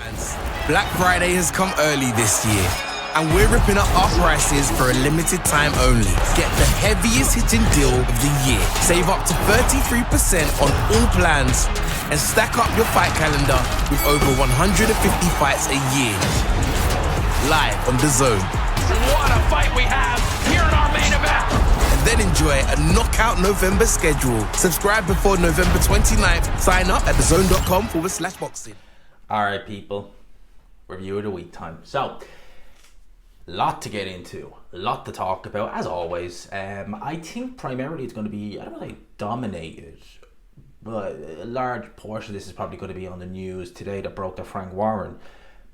fans, Black Friday has come early this year, and we're ripping up our prices for a limited time only. Get the heaviest hitting deal of the year. Save up to 33% on all plans and stack up your fight calendar with over 150 fights a year. Live on Dazn. What a fight we have here in our main event. And then enjoy a knockout November schedule. Subscribe before November 29th. Sign up at dazn.com/boxing. All right, people. Review of the week time. So, lot to get into, a lot to talk about, as always. I think primarily it's going to be, I don't want to say dominated, but a large portion of this is probably going to be on the news today that broke that Frank Warren,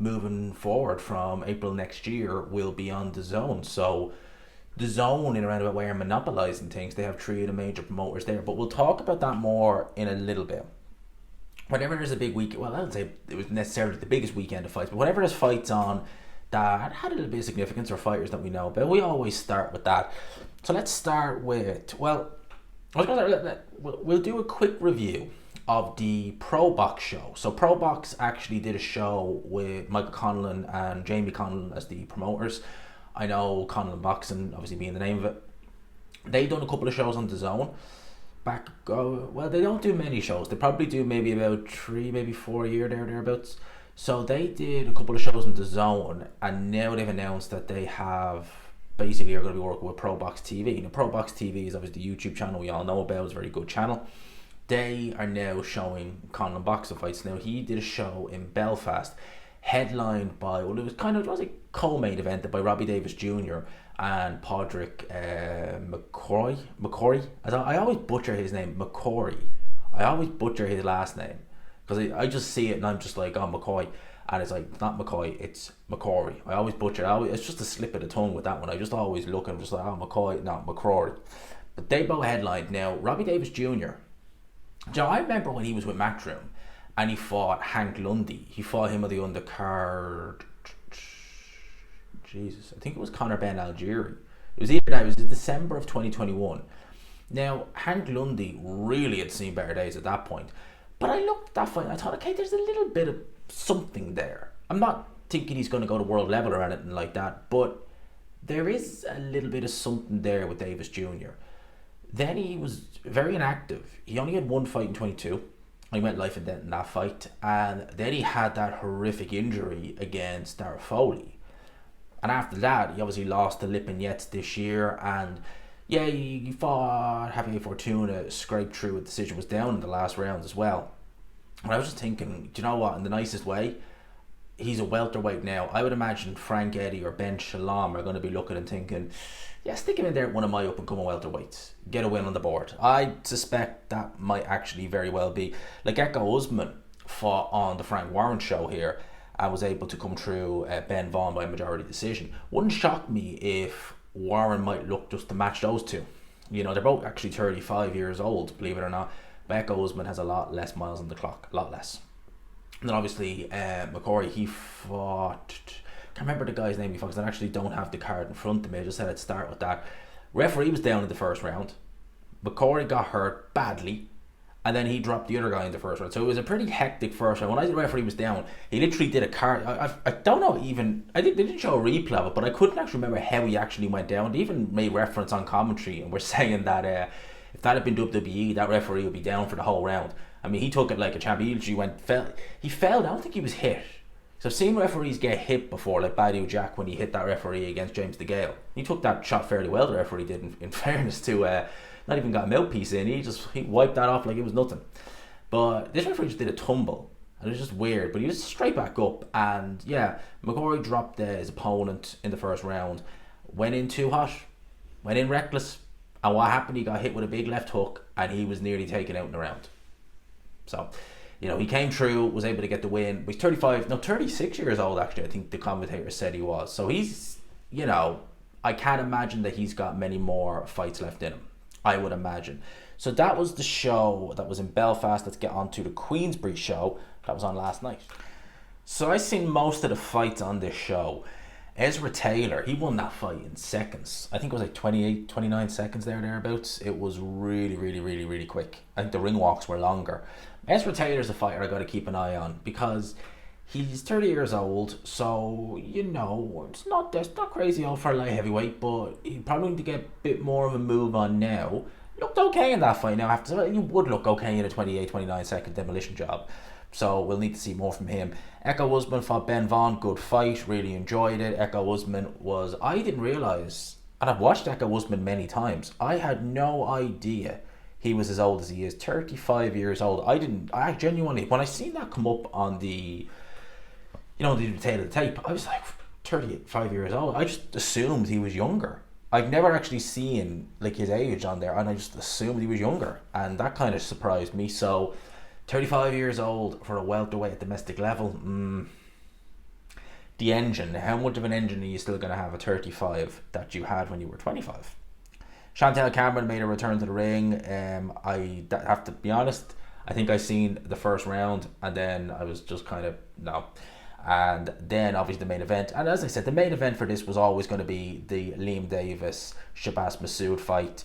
moving forward from April next year, will be on Dazn. So, Dazn, in a roundabout way, are monopolising things. They have three of the major promoters there, but we'll talk about that more in a little bit. Whenever there's a big week, well, I don't say it was necessarily the biggest weekend of fights, but whenever there's fights on that had a little bit of significance, or fighters that we know about, we always start with that. So let's start with, well, we'll do a quick review of the Pro Box show. So Pro Box actually did a show with Michael Conlan and Jamie Conlan as the promoters. I know Conlan Boxing, obviously being the name of it. They done a couple of shows on Dazn. Well, they don't do many shows. They probably do maybe about 3, maybe 4 a year, thereabouts. So they did a couple of shows on Dazn, and now they've announced that they have basically are going to be working with Pro Box TV. Now, Pro Box TV is obviously the YouTube channel we all know about. It's a very good channel. They are now showing Conlan boxing fights. Now, he did a show in Belfast, headlined by, well, it was a co-main event by Robbie Davis Jr. and Podrick McCrory. I always butcher his name, McCrory. I always butcher his last name because I just see it and I'm just like, oh, McCoy, and it's like, not McCoy, it's McCrory. I always butcher it. It's just a slip of the tongue with that one. I just always look and I'm just like, oh, McCoy, not McCrory. But they both headlined. Now, Robbie Davis Jr., Joe, I remember when he was with Matchroom and he fought Hank Lundy. He fought him on the undercard. Jesus, I think it was Conor Ben Algieri. It was either that, it was in December of 2021. Now, Hank Lundy really had seen better days at that point. But I looked at that fight and I thought, okay, there's a little bit of something there. I'm not thinking he's going to go to world level or anything like that, but there is a little bit of something there with Davis Jr. Then he was very inactive. He only had one fight in 22. He went life and death in that fight. And then he had that horrific injury against Darragh Foley. And after that, he obviously lost to Lipin Yates this year. And yeah, he fought Javier Fortuna, scraped through. A decision was down in the last round as well. And I was just thinking, do you know what? In the nicest way, he's a welterweight now. I would imagine Frank Eddy or Ben Shalom are going to be looking and thinking, yeah, stick him in there at one of my up-and-coming welterweights. Get a win on the board. I suspect that might actually very well be. Like Echo Usman fought on the Frank Warren show here and was able to come through Ben Vaughn by a majority decision. Wouldn't shock me if Warren might look just to match those two. You know, they're both actually 35 years old, believe it or not. But Echo Usman has a lot less miles on the clock, a lot less. And then obviously McCrory, he fought, I can't remember the guy's name he fought because I actually don't have the card in front of me. I just said I'd start with that. Referee was down in the first round. McCrory got hurt badly and then he dropped the other guy in the first round. So it was a pretty hectic first round. When I said the referee was down, he literally did a card. I don't know even, they didn't show a replay of it, but I couldn't actually remember how he actually went down. They even made reference on commentary and we're saying that if that had been WWE, that referee would be down for the whole round. I mean, he took it like a champ. He literally he fell. I don't think he was hit. So I've seen referees get hit before, like Badu Jack when he hit that referee against James DeGale. He took that shot fairly well, the referee did, in fairness to, not even got a mouthpiece in. He wiped that off like it was nothing. But this referee just did a tumble. And it was just weird. But he was straight back up. And yeah, McCrory dropped his opponent in the first round. Went in too hot. Went in reckless. And what happened? He got hit with a big left hook. And he was nearly taken out in the round. So, you know, he came through, was able to get the win. He's 36 years old, actually, I think the commentator said he was. So he's, you know, I can't imagine that he's got many more fights left in him, I would imagine. So that was the show that was in Belfast. Let's get on to the Queensberry show that was on last night. So I seen most of the fights on this show. Ezra Taylor, he won that fight in seconds. I think it was like 28, 29 seconds thereabouts. It was really, really, really, really quick. I think the ring walks were longer. Ezra Taylor's a fighter I got to keep an eye on because He's 30 years old, so, it's not crazy old for a light heavyweight, but he probably need to get a bit more of a move on now. Looked okay in that fight now. You would look okay in a 28-29 second demolition job. So we'll need to see more from him. Echo Usman fought Ben Vaughn. Good fight. Really enjoyed it. Echo Usman I didn't realise, and I've watched Echo Usman many times, I had no idea he was as old as he is. 35 years old. I genuinely, when I seen that come up on the detail of the tape, I was like, 35 years old. I just assumed he was younger. I've never actually seen like his age on there, and I just assumed he was younger, and that kind of surprised me. So 35 years old for a welterweight at domestic level. The engine, how much of an engine are you still going to have at 35 that you had when you were 25? Chantel Cameron made a return to the ring. I have to be honest, I think I seen the first round, and then I was just kind of, no. And then obviously the main event, and as I said, the main event for this was always going to be the Liam Davis Shabazz Massoud fight.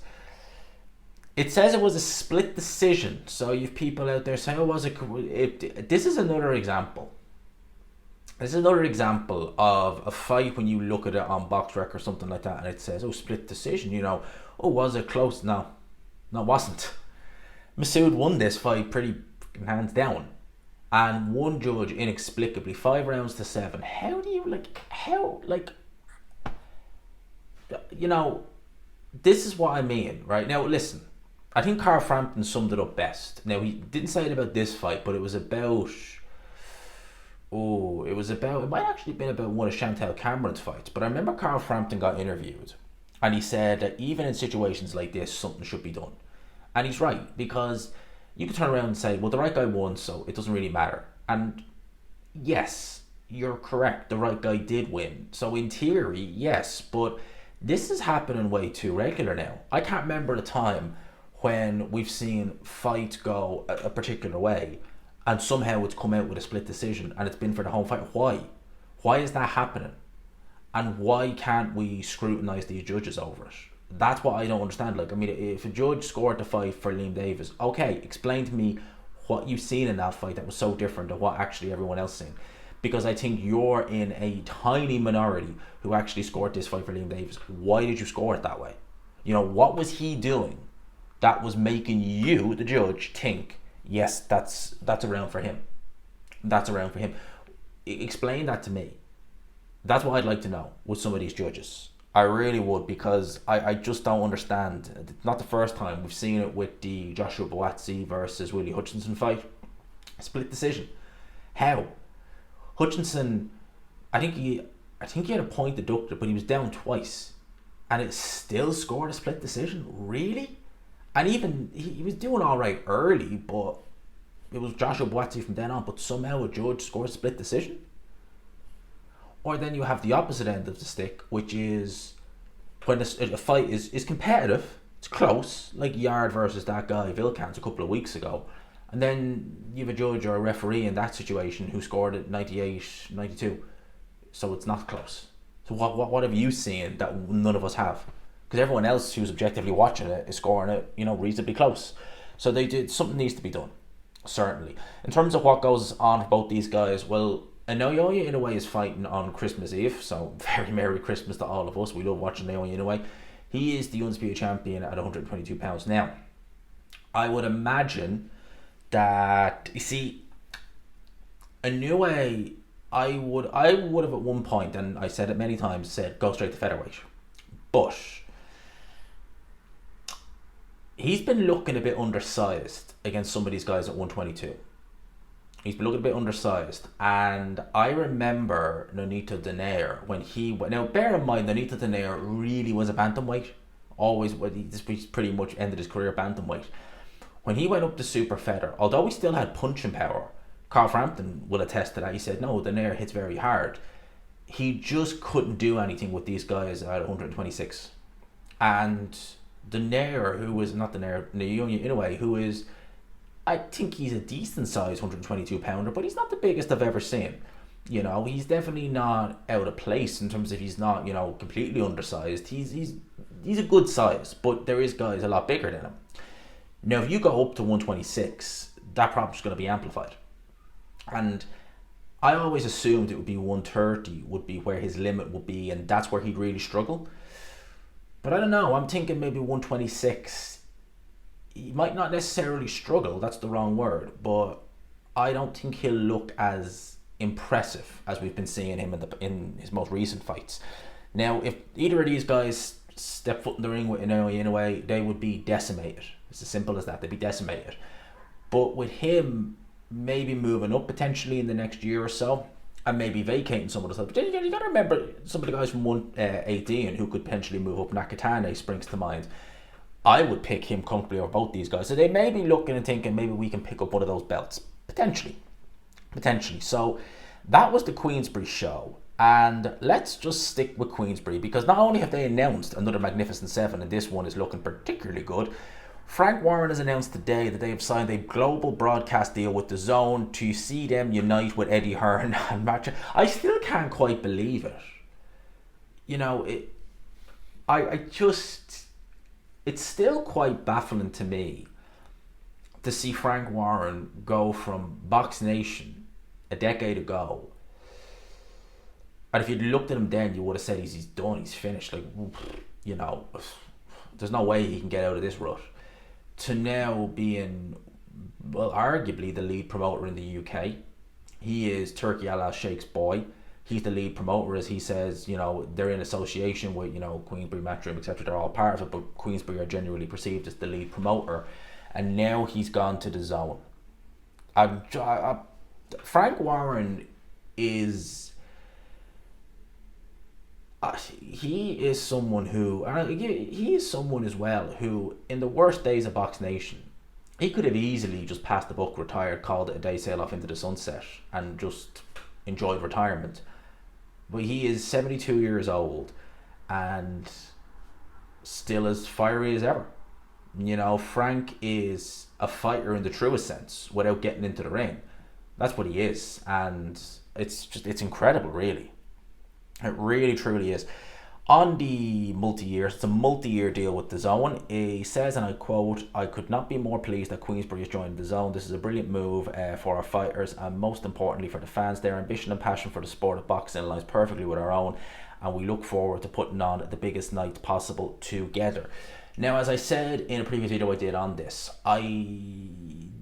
It says it was a split decision, so you've people out there saying, "Oh, was it?" This is another example. This is another example of a fight when you look at it on BoxRec or something like that, and it says, "Oh, split decision." Oh, was it close? No, it wasn't. Massoud won this fight pretty hands down. And one judge inexplicably 5 rounds to 7. How do you this is what I mean, right? Now listen, I think Carl Frampton summed it up best. Now he didn't say it about this fight, but it was about it might actually have been about one of Chantel Cameron's fights. But I remember Carl Frampton got interviewed, and he said that even in situations like this, something should be done. And he's right, because you could turn around and say, well, the right guy won, so it doesn't really matter. And yes, you're correct, the right guy did win. So in theory, yes, but this is happening way too regular now. I can't remember a time when we've seen fights go a particular way and somehow it's come out with a split decision and it's been for the home fight. Why? Why is that happening? And why can't we scrutinise these judges over it? That's what I don't understand. If a judge scored the fight for Liam Davis, okay, explain to me what you've seen in that fight that was so different than what actually everyone else seen. Because I think you're in a tiny minority who actually scored this fight for Liam Davis. Why did you score it that way? What was he doing that was making you, the judge, think, yes, that's a round for him. That's a round for him. Explain that to me. That's what I'd like to know with some of these judges. I really would, because I just don't understand. It's not the first time. We've seen it with the Joshua Buatsi versus Willie Hutchinson fight. Split decision. How? Hutchinson, I think he had a point deducted, but he was down twice. And it still scored a split decision? Really? And even, he was doing alright early, but it was Joshua Buatsi from then on, but somehow a judge scored a split decision? Or then you have the opposite end of the stick, which is when a fight is competitive, it's close, like Yard versus that guy Vilkans a couple of weeks ago, and then you have a judge or a referee in that situation who scored it 98-92, so it's not close. So what have you seen that none of us have? Because everyone else who's objectively watching it is scoring it, reasonably close. So something needs to be done, certainly. In terms of what goes on for both these guys, well, Naoya Inoue is fighting on Christmas Eve, so very Merry Christmas to all of us. We love watching Naoya Inoue. He is the undisputed champion at 122 pounds. Now, I would imagine that, you see, Inoue, I would have at one point, and I said it many times, said go straight to featherweight. But he's been looking a bit undersized against some of these guys at 122. He's been looking a bit undersized, and I remember Nonito Donaire when he went. Now, bear in mind, Nonito Donaire really was a bantamweight. He's pretty much ended his career bantamweight. When he went up to super feather, although he still had punching power, Carl Frampton will attest to that. He said, no, Donaire hits very hard. He just couldn't do anything with these guys at 126. And Naoya Inoue, who is, I think he's a decent size 122 pounder, but he's not the biggest I've ever seen. He's definitely not out of place in terms of he's not, completely undersized. He's a good size, but there is guys a lot bigger than him. Now, if you go up to 126, that problem's going to be amplified. And I always assumed it would be 130 would be where his limit would be, and that's where he'd really struggle. But I don't know. I'm thinking maybe 126. He might not necessarily struggle. That's the wrong word, but I don't think he'll look as impressive as we've been seeing him in his most recent fights. Now, if either of these guys step foot in the ring with Inoue, they would be decimated. It's as simple as that. They'd be decimated. But with him maybe moving up potentially in the next year or so, and maybe vacating some of the stuff. But you got to remember some of the guys from 118 who could potentially move up. Nakatane springs to mind. I would pick him comfortably over both these guys. So they may be looking and thinking maybe we can pick up one of those belts. Potentially. So that was the Queensberry show. And let's just stick with Queensberry, because not only have they announced another Magnificent Seven, and this one is looking particularly good, Frank Warren has announced today that they have signed a global broadcast deal with Dazn to see them unite with Eddie Hearn and match. I still can't quite believe it. You know, it's still quite baffling to me to see Frank Warren go from Box Nation a decade ago. And if you'd looked at him then, you would have said he's done, he's finished. Like, you know, there's no way he can get out of this rut. To now being, well, arguably the lead promoter in the UK. He is Turki Al Sheikh's boy. He's the lead promoter, as he says. You know, they're in association with, you know, Queensberry, Matchroom, etc. They're all part of it, but Queensberry are generally perceived as the lead promoter. And now he's gone to Dazn. Frank Warren is... he is someone who, he is someone as well who, in the worst days of Box Nation, he could have easily just passed the buck, retired, called it a day, sail off into the sunset, and just enjoyed retirement. But he is 72 years old and still as fiery as ever. You know, Frank is a fighter in the truest sense without getting into the ring. That's what he is, and it's incredible, really. It really, truly is. On the it's a multi-year deal with Dazn. He says, and I quote, "I could not be more pleased that Queensberry has joined Dazn. This is a brilliant move for our fighters, and most importantly for the fans. Their ambition and passion for the sport of boxing aligns perfectly with our own, and we look forward to putting on the biggest night possible together." Now, as I said in a previous video I did on this, I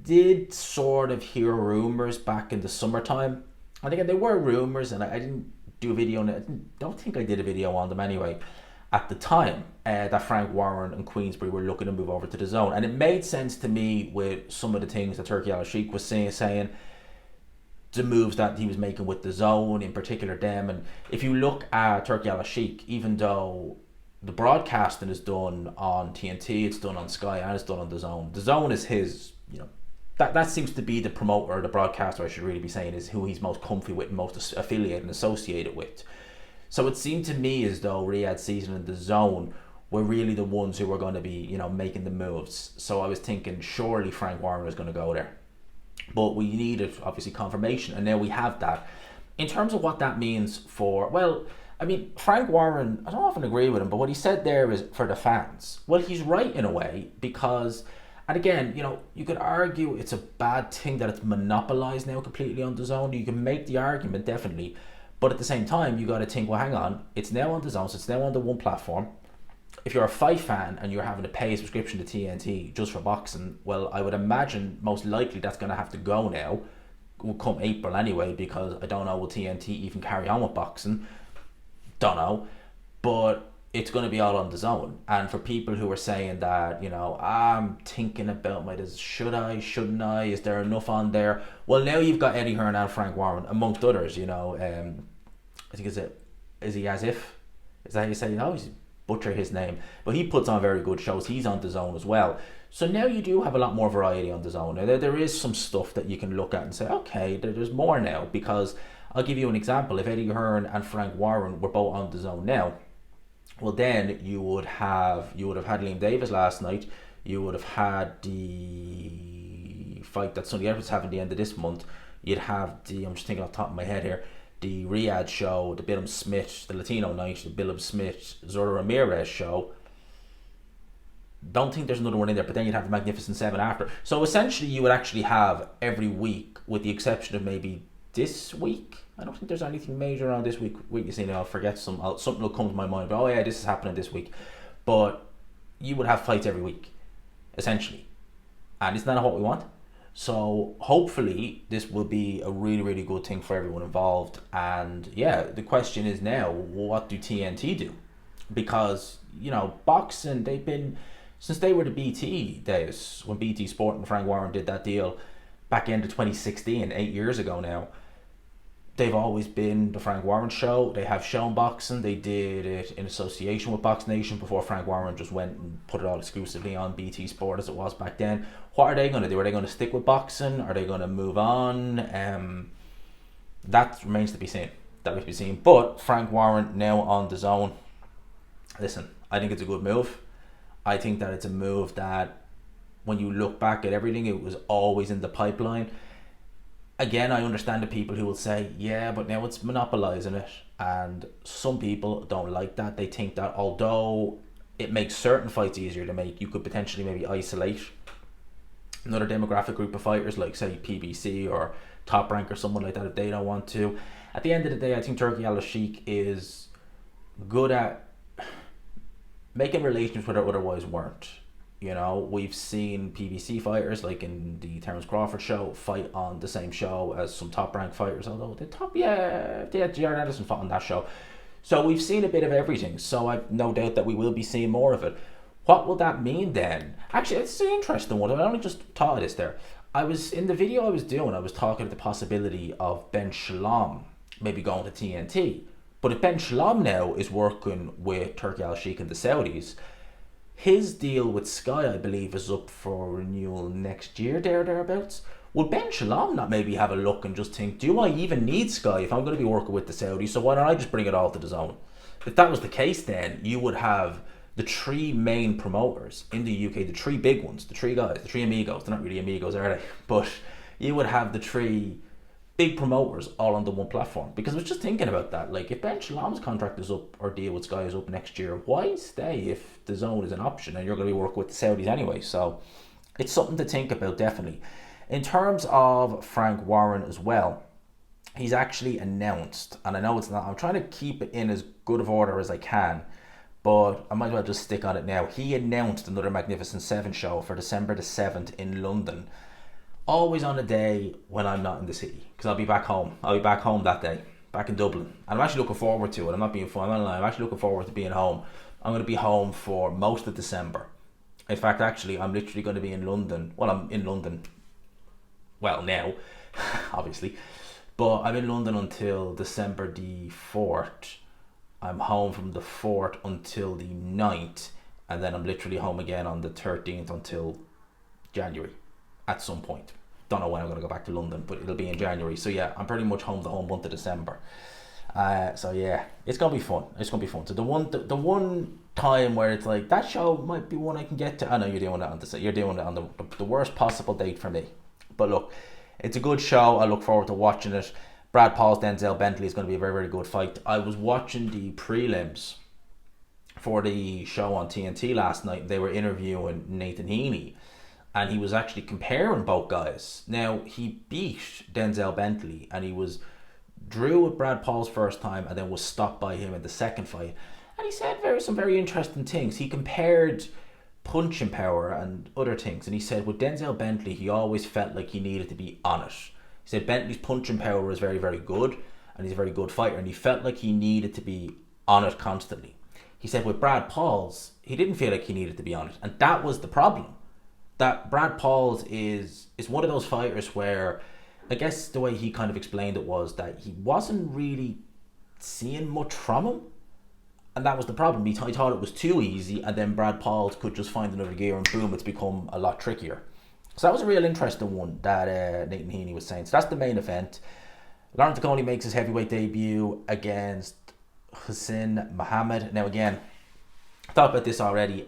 did sort of hear rumours back in the summertime. And again, there were rumours, and I didn't do a video on it. I don't think I did a video on them anyway at the time, that Frank Warren and Queensberry were looking to move over to Dazn. And it made sense to me with some of the things that Turki Al Sheikh was saying, the moves that he was making with Dazn, in particular them. And if you look at Turki Al Sheikh, even though the broadcasting is done on TNT, it's done on Sky, and it's done on Dazn. Dazn is his, you know, that seems to be the promoter, or the broadcaster I should really be saying, is who he's most comfy with and most affiliated and associated with. So it seemed to me as though Riyadh Season and Dazn were really the ones who were going to be, you know, making the moves. So I was thinking surely Frank Warren was going to go there. But we needed, obviously, confirmation, and now we have that. In terms of what that means for, well, I mean, Frank Warren, I don't often agree with him, but what he said there is for the fans. Well, he's right in a way, because... And again, you know, you could argue it's a bad thing that it's monopolised now completely on Dazn. You can make the argument, definitely. But at the same time, you got to think, well, hang on. It's now on Dazn, so it's now on the one platform. If you're a fight fan and you're having to pay a subscription to TNT just for boxing, well, I would imagine most likely that's going to have to go now. Will come April anyway, because I don't know, will TNT even carry on with boxing? Don't know. But... it's going to be all on Dazn. And for people who are saying that, you know, I'm thinking about should I, shouldn't I, is there enough on there? Well, now you've got Eddie Hearn and Frank Warren, amongst others, you know. I think is he As If? Is that how you say it? I always butcher his name. But he puts on very good shows. He's on Dazn as well. So now you do have a lot more variety on Dazn. Now, there is some stuff that you can look at and say, okay, there's more now. Because I'll give you an example. If Eddie Hearn and Frank Warren were both on Dazn now, well, then you would have had Liam Davis last night. You would have had the fight that Sonny Edwards having the end of this month. You'd have I'm just thinking off the top of my head here, the Riyadh show, the Billam Smith, the Latino night, the Billam Smith, Zora Ramirez show. Don't think there's another one in there, but then you'd have the Magnificent Seven after. So essentially, you would actually have every week, with the exception of maybe this week. I don't think there's anything major on this week. You see, now I'll forget something will come to my mind. But, oh yeah, this is happening this week. But you would have fights every week, essentially, and isn't that what we want? So hopefully this will be a really, really good thing for everyone involved. And yeah, the question is now, what do TNT do? Because, you know, boxing, they've been, since they were the BT days, when BT Sport and Frank Warren did that deal back into 2016, 8 years ago now, they've always been the Frank Warren show. They have shown boxing. They did it in association with Box Nation before Frank Warren just went and put it all exclusively on BT Sport as it was back then. What are they going to do? Are they going to stick with boxing? Are they going to move on? That remains to be seen. But Frank Warren now on Dazn. Listen, I think it's a good move. I think that it's a move that, when you look back at everything, it was always in the pipeline. Again, I understand the people who will say, yeah, but now it's monopolising it. And some people don't like that. They think that although it makes certain fights easier to make, you could potentially maybe isolate another demographic group of fighters, like, say, PBC or Top Rank or someone like that, if they don't want to. At the end of the day, I think Turki Al-Sheikh is good at making relations where there otherwise weren't. You know, we've seen PBC fighters, like in the Terence Crawford show, fight on the same show as some Top Rank fighters, although Jared Anderson fought on that show. So we've seen a bit of everything, so I've no doubt that we will be seeing more of it. What will that mean then? Actually, it's an interesting one. I only just thought of this there. I was, in the video I was doing, I was talking about the possibility of Ben Shalom maybe going to TNT. But if Ben Shalom now is working with Turki Al-Sheikh and the Saudis, his deal with Sky, I believe, is up for renewal next year, thereabouts. Will Ben Shalom not maybe have a look and just think, do I even need Sky if I'm going to be working with the Saudis? So why don't I just bring it all to Dazn? If that was the case, then you would have the three main promoters in the UK, the three big ones, the three guys, the three amigos. They're not really amigos, are they? But you would have the three big promoters all on the one platform. Because I was just thinking about that. Like, if Ben Shalom's contract is up, or deal with Sky is up next year, why stay if Dazn is an option and you're going to be working with the Saudis anyway? So it's something to think about, definitely. In terms of Frank Warren as well, he's actually announced, and I know it's not, I'm trying to keep it in as good of order as I can, but I might as well just stick on it now. He announced another Magnificent Seven show for December the 7th in London. Always on a day when I'm not in the city, because I'll be back home. I'll be back home that day, back in Dublin. And I'm actually looking forward to it. I'm not being funny, I'm not lying. I'm actually looking forward to being home. I'm going to be home for most of December. In fact, actually, I'm literally going to be in London. Well, I'm in London, well, now, obviously. But I'm in London until December the 4th. I'm home from the 4th until the 9th. And then I'm literally home again on the 13th until January at some point. Don't know when I'm going to go back to London, but it'll be in January. So yeah, I'm pretty much home the whole month of December. So yeah, it's going to be fun. It's going to be fun. So the one time where it's like, that show might be one I can get to. I know you're doing that on the worst possible date for me. But look, it's a good show. I look forward to watching it. Brad Paul's Denzel Bentley is going to be a very, very good fight. I was watching the prelims for the show on TNT last night. They were interviewing Nathan Heaney, and he was actually comparing both guys. Now, he beat Denzel Bentley, and he drew with Brad Paul's first time and then was stopped by him in the second fight. And he said some very interesting things. He compared punching power and other things, and he said with Denzel Bentley, he always felt like he needed to be on it. He said Bentley's punching power was very, very good, and he's a very good fighter, and he felt like he needed to be on it constantly. He said with Brad Paul's, he didn't feel like he needed to be on it, and that was the problem. That Brad Paul's is one of those fighters where, I guess the way he kind of explained it was that he wasn't really seeing much from him, and that was the problem. He thought it was too easy, and then Brad Paul's could just find another gear, and boom, it's become a lot trickier. So that was a real interesting one that Nathan Heaney was saying. So that's the main event. Lawrence Okolie makes his heavyweight debut against Hussein Mohammed. Now again, I thought about this already.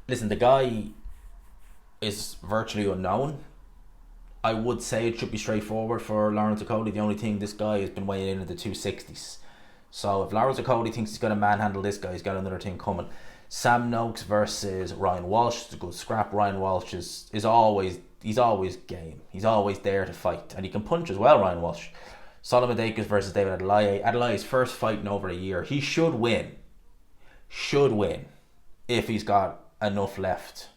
Listen, the guy is virtually unknown. I would say it should be straightforward for Lawrence Okolie. The only thing, this guy has been weighing in the 260s. So if Lawrence Okolie thinks he's going to manhandle this guy, he's got another thing coming. Sam Noakes versus Ryan Walsh is a good scrap. Ryan Walsh is always he's always game. He's always there to fight, and he can punch as well. Ryan Walsh, Solomon Dakis versus David Adelaide. Adelaide's first fight in over a year. He should win. Should win if he's got enough left,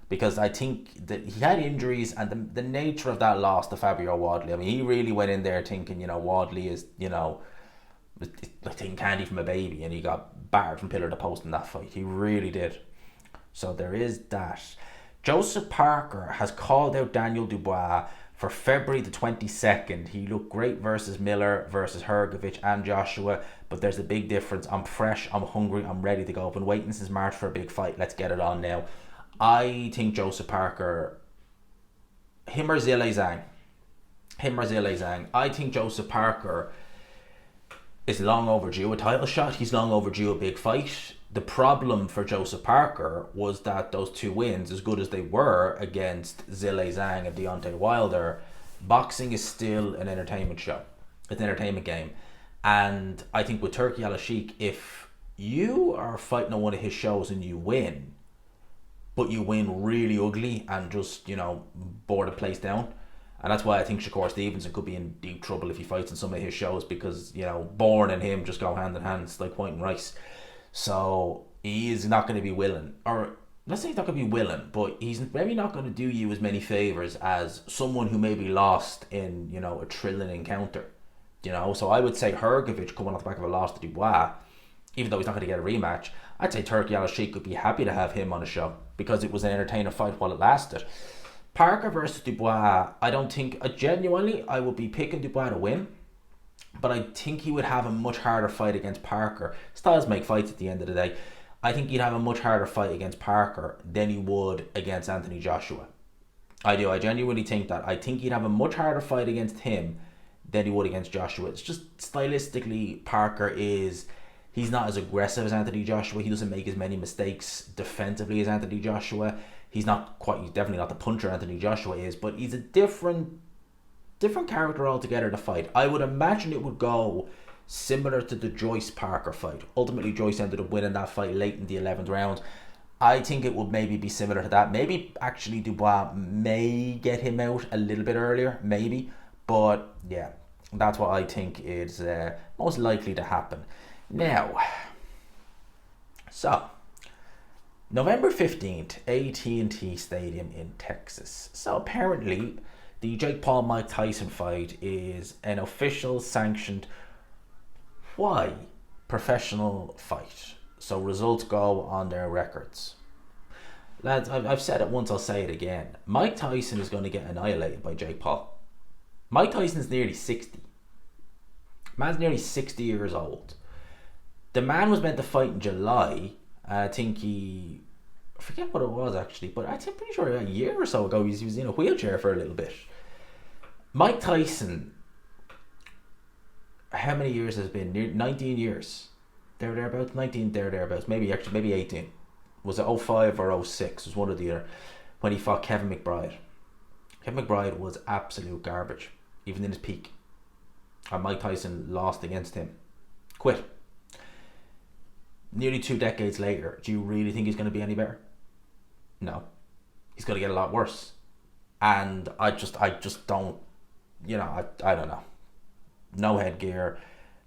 because I think that he had injuries, and the nature of that loss to Fabio Wadley. I mean, he really went in there thinking, Wadley is, like taking candy from a baby, and he got battered from pillar to post in that fight. He really did. So there is that. Joseph Parker has called out Daniel Dubois for February the 22nd. He looked great versus Miller, versus Hrgovic and Joshua, but there's a big difference. I'm fresh, I'm hungry, I'm ready to go. I've been waiting since March for a big fight. Let's get it on now. I think Joseph Parker, him or Zhilei Zhang. I think Joseph Parker is long overdue a title shot. He's long overdue a big fight. The problem for Joseph Parker was that those two wins, as good as they were against Zhilei Zhang and Deontay Wilder, boxing is still an entertainment show. It's an entertainment game. And I think with Turki Al-Sheikh, if you are fighting on one of his shows and you win, but you win really ugly and just, bore the place down. And that's why I think Shakur Stevenson could be in deep trouble if he fights in some of his shows, because, Bourne and him just go hand in hand. It's like white and rice. So he is not going to be willing, or let's say he's not going to be willing, but he's maybe not going to do you as many favours as someone who maybe lost in, a thrilling encounter. So I would say Hrgovic coming off the back of a loss to Dubois, even though he's not going to get a rematch, I'd say Turki Al-Sheikh could be happy to have him on a show because it was an entertaining fight while it lasted. Parker versus Dubois, I don't think, genuinely, I would be picking Dubois to win, but I think he would have a much harder fight against Parker. Styles make fights at the end of the day. I think he'd have a much harder fight against Parker than he would against Anthony Joshua. I do. I genuinely think that. I think he'd have a much harder fight against him than he would against Joshua. It's just stylistically, Parker is... He's not as aggressive as Anthony Joshua. He doesn't make as many mistakes defensively as Anthony Joshua. He's definitely not the puncher Anthony Joshua is, but he's a different character altogether to fight. I would imagine it would go similar to the Joyce Parker fight. Ultimately, Joyce ended up winning that fight late in the 11th round. I think it would maybe be similar to that. Maybe actually Dubois may get him out a little bit earlier, maybe. But yeah, that's what I think is most likely to happen. Now, so November 15th, AT&T Stadium in Texas. So apparently the Jake Paul Mike Tyson fight is an official sanctioned professional fight. So results go on their records. Lads, I've said it once, I'll say it again. Mike Tyson is going to get annihilated by Jake Paul. Mike Tyson's nearly 60. Man's nearly 60 years old. The man was meant to fight in July. I think I forget what it was actually, but I'm pretty sure a year or so ago he was in a wheelchair for a little bit. Mike Tyson, how many years has it been? 19 years. Thereabouts, 19 thereabouts, maybe 18. Was it 05 or 06? It was one or the other, when he fought Kevin McBride. Kevin McBride was absolute garbage, even in his peak. And Mike Tyson lost against him. Quit. Nearly 2 decades later, do you really think he's going to be any better? No. He's going to get a lot worse. And I just don't, I don't know. No headgear,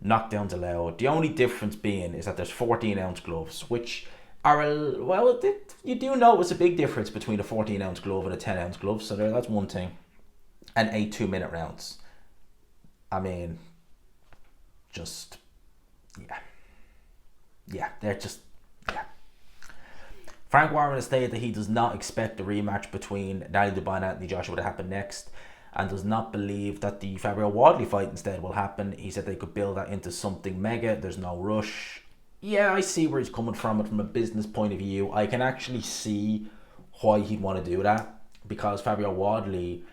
knockdowns allowed. The only difference being is that there's 14-ounce gloves, which are, you do notice a big difference between a 14-ounce glove and a 10-ounce glove. So that's one thing. And 8 2-minute rounds. I mean, just, yeah. Yeah, they're just, yeah. Frank Warren has stated that he does not expect the rematch between Daniel Dubois and Anthony Joshua to happen next, and does not believe that the Fabio Wadley fight instead will happen. He said they could build that into something mega. There's no rush. Yeah, I see where he's coming from a business point of view. I can actually see why he'd want to do that, because Fabio Wadley,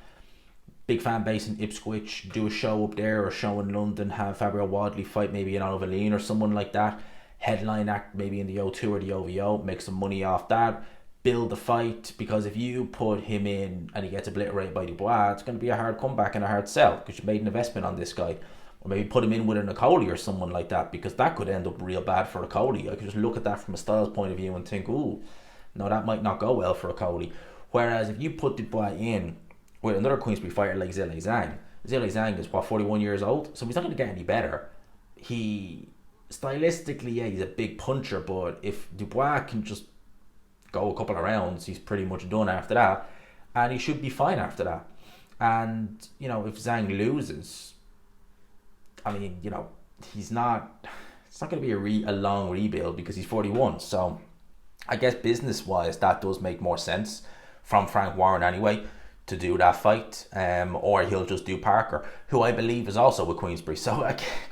big fan base in Ipswich, do a show up there or a show in London, have Fabio Wadley fight maybe in Overleen or someone like that. Headline act maybe in the O2 or the OVO, make some money off that, build the fight, because if you put him in and he gets obliterated by Dubois, it's going to be a hard comeback and a hard sell because you made an investment on this guy. Or maybe put him in with a Nicoli or someone like that, because that could end up real bad for Nicoli. I could just look at that from a Styles point of view and think, ooh, no, that might not go well for Nicoli. Whereas if you put Dubois in with another Queensberry fighter like Zhilei Zhang. Zhilei Zhang is 41 years old, so he's not going to get any better. He stylistically, yeah, he's a big puncher, but if Dubois can just go a couple of rounds, he's pretty much done after that, and he should be fine after that. And if Zhang loses, I mean, it's not going to be a long rebuild because he's 41. So I guess business wise, that does make more sense from Frank Warren anyway, to do that fight, or he'll just do Parker, who I believe is also with Queensberry. So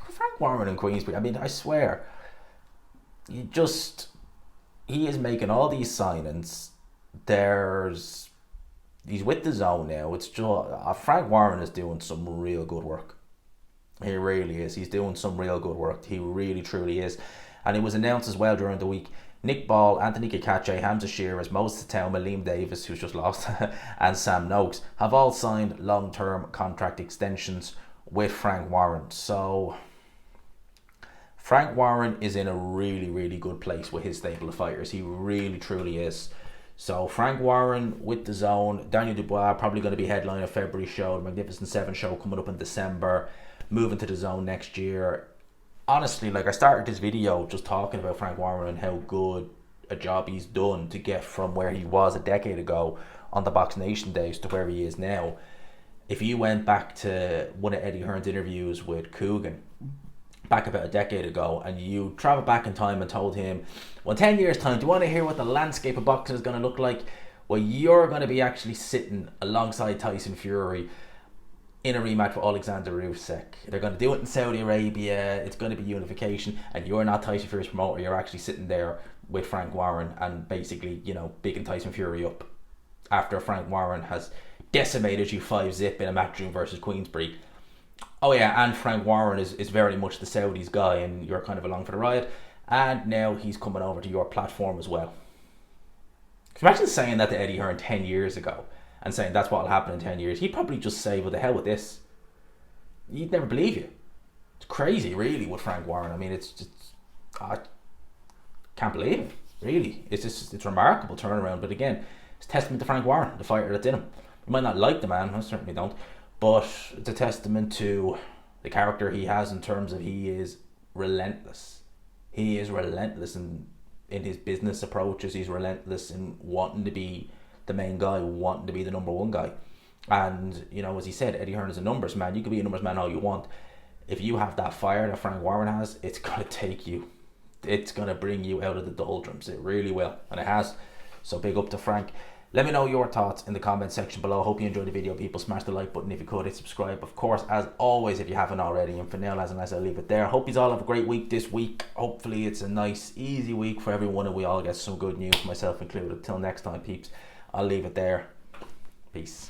Frank Warren and Queensberry, I mean, I swear, he is making all these signings. He's with Dazn now. It's just Frank Warren is doing some real good work. He really is. He's doing some real good work. He really, truly is. And it was announced as well during the week, Nick Ball, Anthony Kakache, Hamza Shearers, Moses Tauma, Liam Davis, who's just lost, and Sam Noakes have all signed long-term contract extensions with Frank Warren. So Frank Warren is in a really, really good place with his stable of fighters. He really, truly is. So Frank Warren with Dazn, Daniel Dubois probably going to be headlining a February show, the Magnificent 7 show coming up in December, moving to Dazn next year. Honestly, I started this video just talking about Frank Warren and how good a job he's done to get from where he was a decade ago on the Box Nation days to where he is now. If you went back to one of Eddie Hearn's interviews with Coogan back about a decade ago, and you travel back in time and told him, well, 10 years time, do you want to hear what the landscape of boxing is going to look like? Well, you're going to be actually sitting alongside Tyson Fury in a rematch with Alexander Usyk. They're going to do it in Saudi Arabia. It's going to be unification, and you're not Tyson Fury's promoter. You're actually sitting there with Frank Warren and basically, bigging Tyson Fury up after Frank Warren has decimated you 5-zip in a matchroom versus Queensberry. Oh yeah, and Frank Warren is very much the Saudis guy, and you're kind of along for the ride. And now he's coming over to your platform as well. Imagine saying that to Eddie Hearn 10 years ago and saying that's what will happen in 10 years. He'd probably just say, well, the hell with this. He'd never believe you. It's crazy, really, with Frank Warren. I mean, I can't believe it, really. It's remarkable turnaround. But again, it's a testament to Frank Warren, the fighter that's in him. You might not like the man, I certainly don't, but it's a testament to the character he has in terms of he is relentless. He is relentless in his business approaches. He's relentless in wanting to be the main guy, wanting to be the number one guy. And, as he said, Eddie Hearn is a numbers man. You can be a numbers man all you want. If you have that fire that Frank Warren has, it's going to take you. It's going to bring you out of the doldrums. It really will. And it has. So big up to Frank. Let me know your thoughts in the comment section below. Hope you enjoyed the video, people. Smash the like button if you could. Hit subscribe, of course, as always, if you haven't already. And for now, as I'll leave it there. Hope you all have a great week this week. Hopefully it's a nice, easy week for everyone, and we all get some good news, myself included. Till next time, peeps, I'll leave it there. Peace.